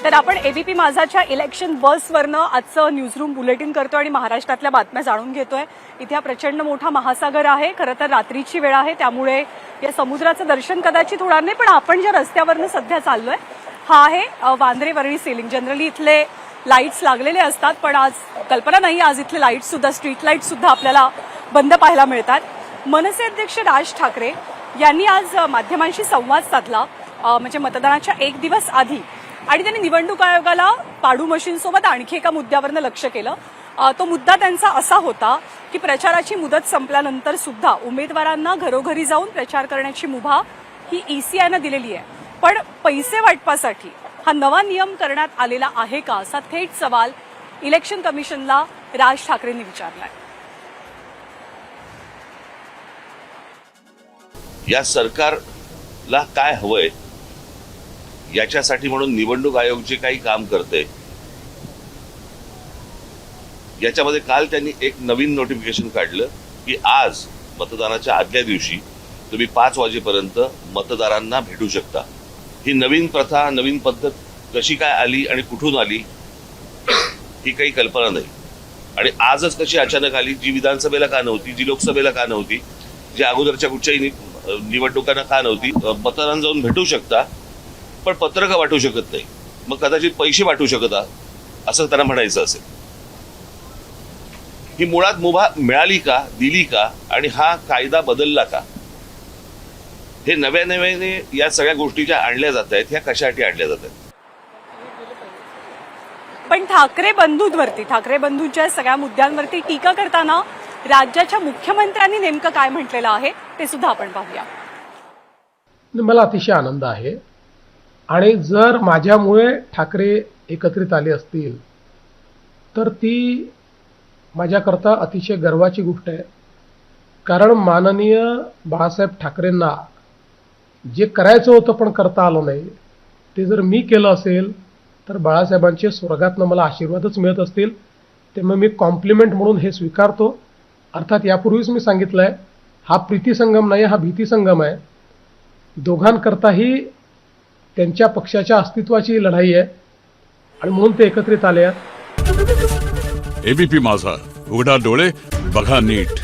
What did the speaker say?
तर आपण ABP माझाच्या election बसवरनं आजचं न्यूजरूम बुलेटिन करतोय आणि महाराष्ट्रातल्या बातम्या जाणून घेतोय। इथे प्रचंड मोठा महासागर आहे, खरं तर रात्रीची वेळ आहे, त्यामुळे या समुद्राचं दर्शन कदाचित होणार नाही। पण आपण ज्या रस्त्यावरनं सध्या चाललोय हा आहे वांद्रे वरळी सीलिंग। जनरली इथले लाईट्स लागलेले असतात, पण आज कल्पना नाही, आज इथले लाईट्स सुद्धा, स्ट्रीट लाईट्स सुद्धा आपल्याला बंद पाहायला मिळतात। मनसे अध्यक्ष राज ठाकरे यांनी आज माध्यमांशी संवाद साधला, म्हणजे मतदानाच्या एक दिवस आधी, आणि त्यांनी निवडणूक आयोगाला पाडू मशीनसोबत आणखी एका मुद्द्यावरनं लक्ष केलं। तो मुद्दा त्यांचा असा होता की प्रचाराची मुदत संपल्यानंतर सुद्धा उमेदवारांना घरोघरी जाऊन प्रचार करण्याची मुभा ही ईसीआयनं दिलेली आहे, पण पैसे वाटपासाठी हा नवा नियम करण्यात आलेला आहे का, असा थेट सवाल इलेक्शन कमिशनला राज ठाकरेंनी विचारलाय। या सरकारला काय हवंय याच्यासाठी म्हणून निवडणूक आयोग जे काही काम करते याच्यामध्ये काल त्यांनी एक नवीन नोटिफिकेशन काढलं की आज मतदानाच्या आदल्या दिवशी तुम्ही 5 वाजेपर्यंत मतदारांना भेटू शकता। ही नवीन प्रथा, नवीन पद्धत कशी काय आली आणि कुठून आली ही काही कल्पना नाही, आणि आजच कशी अचानक आली, जी विधानसभेला का नव्हती, जी लोकसभेला का नव्हती, जी अगोदरच्या कुठच्याही निवडणुकांना का नव्हती। मतदारांना जाऊन भेटू शकता पण पत्रकं वाटू शकत नाही, मग कदाचित पैसे वाटू शकता असं त्यांना म्हणायचं असेल। ही मुळात मुभा मिळाली का, दिली का, आणि हा कायदा बदलला का, हे नव्याने या सगळ्या गोष्टी ज्या आणल्या जात आहेत ह्या कशासाठी आणल्या जात आहेत। पण ठाकरे बंधूंच्या सगळ्या मुद्द्यांवरती टीका करताना राज्याच्या मुख्यमंत्र्यांनी नेमकं काय म्हटलेलं आहे ते सुद्धा आपण पाहूया। मला अतिशय आनंद आहे, आणि जर माझ्यामुळे ठाकरे एकत्रित आले असतील तर ती माझ्याकरता अतिशय गर्वाची गोष्ट आहे। कारण माननीय बाळासाहेब ठाकरेंना जे करायचं होतं पण करता आलं नाही, ते जर मी केलं असेल तर बाळासाहेबांचे स्वर्गातनं मला आशीर्वादच मिळत असतील। त्यामुळे मी कॉम्प्लिमेंट म्हणून हे स्वीकारतो। अर्थात यापूर्वीच मी सांगितलंय, हा प्रीतिसंगम नाही, हा भीतिसंगम आहे। दोघांकरताही त्यांच्या पक्षाच्या अस्तित्वाची लढाई आहे, आणि म्हणून ते एकत्रित आले आहेत। एबीपी माझा, उघडा डोळे बघा नीट।